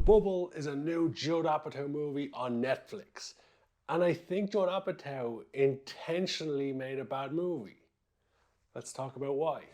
Bubble is a new Judd Apatow movie on Netflix. And I think Judd Apatow intentionally made a bad movie. Let's talk about why.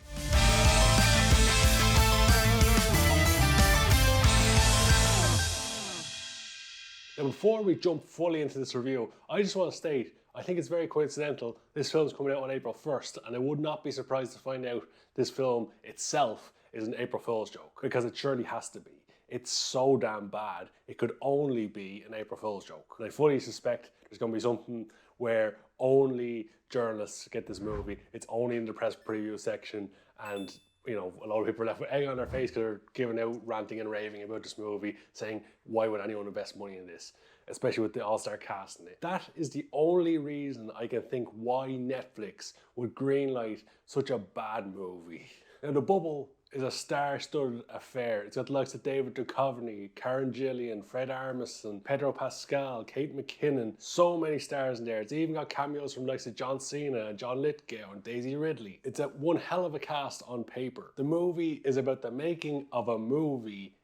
Now, before we jump fully into this review, I just want to state, I think it's very coincidental this film's coming out on April 1st, and I would not be surprised to find out this film itself is an April Fool's joke, because it surely has to be. It's so damn bad, it could only be an April Fool's joke. And I fully suspect there's going to be something where only journalists get this movie, it's only in the press preview section, and you know, a lot of people are left with egg on their face because they're giving out ranting and raving about this movie, saying, why would anyone invest money in this? Especially with the all-star cast in it. That is the only reason I can think why Netflix would greenlight such a bad movie. Now, The Bubble is a star-studded affair. It's got the likes of David Duchovny, Karen Gillan, Fred Armisen, Pedro Pascal, Kate McKinnon, so many stars in there. It's even got cameos from the likes of John Cena and John Lithgow and Daisy Ridley. It's a one hell of a cast on paper. The movie is about the making of a movie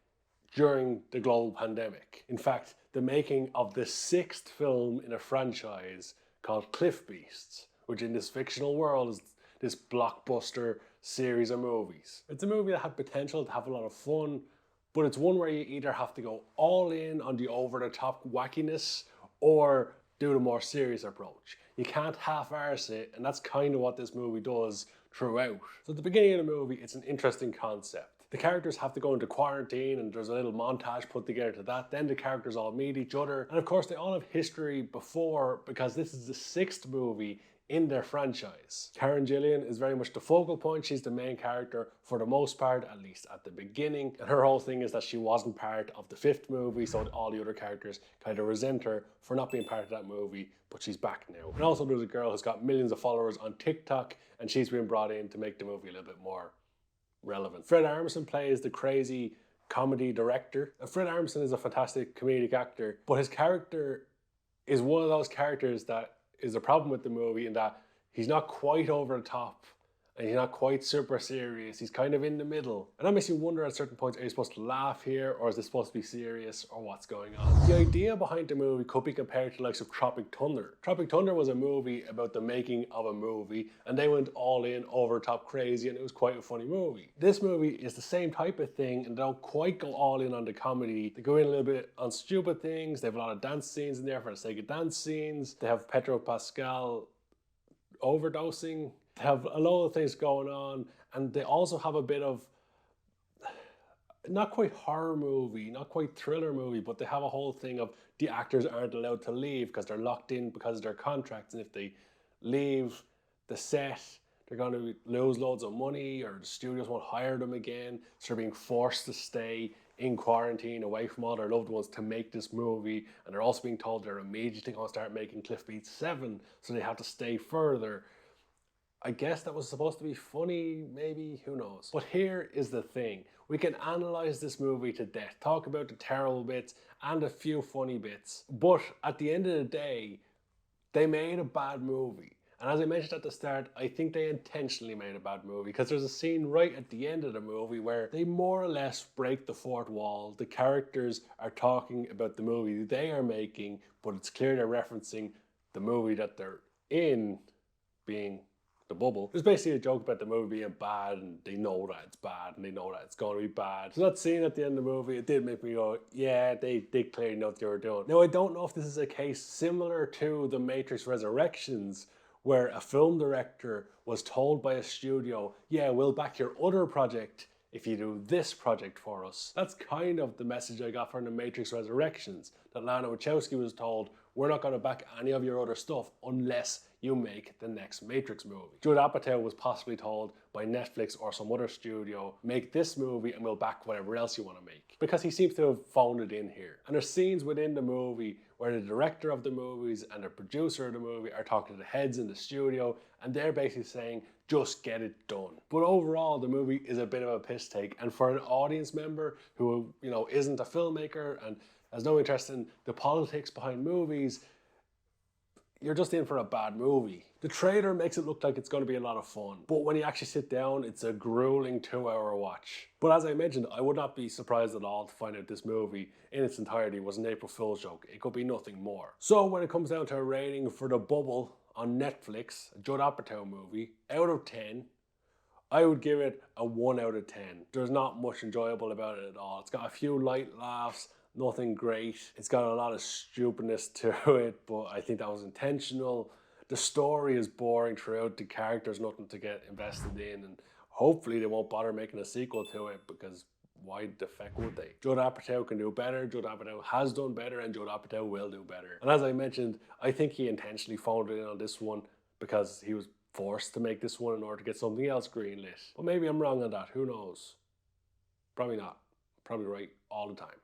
during the global pandemic. In fact, the making of the 6th film in a franchise called Cliff Beasts, which in this fictional world is this blockbuster series of movies. It's a movie that had potential to have a lot of fun, but it's one where you either have to go all in on the over-the-top wackiness or do the more serious approach. You can't half-arse it, and that's kind of what this movie does throughout. So at the beginning of the movie, it's an interesting concept. The characters have to go into quarantine, and there's a little montage put together to that. Then the characters all meet each other. And of course, they all have history before, because this is the 6th movie in their franchise. Karen Gillan is very much the focal point. She's the main character for the most part, at least at the beginning. And her whole thing is that she wasn't part of the 5th movie, so all the other characters kind of resent her for not being part of that movie, but she's back now. And also there's a girl who's got millions of followers on TikTok, and she's been brought in to make the movie a little bit more relevant. Fred Armisen plays the crazy comedy director. And Fred Armisen is a fantastic comedic actor, but his character is one of those characters that is a problem with the movie, in that he's not quite over the top and he's not quite super serious. He's kind of in the middle. And that makes you wonder at certain points, are you supposed to laugh here, or is this supposed to be serious, or what's going on? The idea behind the movie could be compared to the likes of Tropic Thunder. Tropic Thunder was a movie about the making of a movie, and they went all in, over the top crazy, and it was quite a funny movie. This movie is the same type of thing, and they don't quite go all in on the comedy. They go in a little bit on stupid things. They have a lot of dance scenes in there for the sake of dance scenes. They have Pedro Pascal overdosing. They have a lot of things going on, and they also have a bit of, not quite horror movie, not quite thriller movie, but they have a whole thing of the actors aren't allowed to leave because they're locked in because of their contracts, and if they leave the set, they're going to lose loads of money, or the studios won't hire them again, so they're being forced to stay in quarantine away from all their loved ones to make this movie. And they're also being told they're immediately going to start making Cliff Beats 7, so they have to stay further. I guess that was supposed to be funny, maybe, who knows. But here is the thing. We can analyze this movie to death, talk about the terrible bits and a few funny bits. But at the end of the day, they made a bad movie. And as I mentioned at the start, I think they intentionally made a bad movie, because there's a scene right at the end of the movie where they more or less break the fourth wall. The characters are talking about the movie they are making, but it's clear they're referencing the movie that they're in being The Bubble. There's basically a joke about the movie being bad, and they know that it's bad, and they know that it's going to be bad. So that scene at the end of the movie, it did make me go, yeah, they clearly know what they were doing. Now, I don't know if this is a case similar to The Matrix Resurrections, where a film director was told by a studio, yeah, we'll back your other project if you do this project for us. That's kind of the message I got from The Matrix Resurrections, that Lana Wachowski was told, we're not going to back any of your other stuff unless you make the next Matrix movie. Judd Apatow was possibly told by Netflix or some other studio, make this movie and we'll back whatever else you want to make. Because he seems to have phoned it in here. And there's scenes within the movie where the director of the movies and the producer of the movie are talking to the heads in the studio, and they're basically saying, just get it done. But overall, the movie is a bit of a piss take. And for an audience member who, you know, isn't a filmmaker and has no interest in the politics behind movies, you're just in for a bad movie. The trailer makes it look like it's going to be a lot of fun, but when you actually sit down, it's a grueling 2-hour watch. But as I mentioned, I would not be surprised at all to find out this movie in its entirety was an April Fool's joke. It could be nothing more. So when it comes down to a rating for The Bubble on Netflix, a Judd Apatow movie, out of 10, I would give it a 1 out of 10. There's not much enjoyable about it at all. It's got a few light laughs, nothing great. It's got a lot of stupidness to it, but I think that was intentional. The story is boring throughout. The character's nothing to get invested in, and hopefully they won't bother making a sequel to it, because why the feck would they? Judd Apatow can do better. Judd Apatow has done better, and Judd Apatow will do better. And as I mentioned, I think he intentionally phoned it in on this one because he was forced to make this one in order to get something else greenlit. But maybe I'm wrong on that. Who knows? Probably not. Probably right all the time.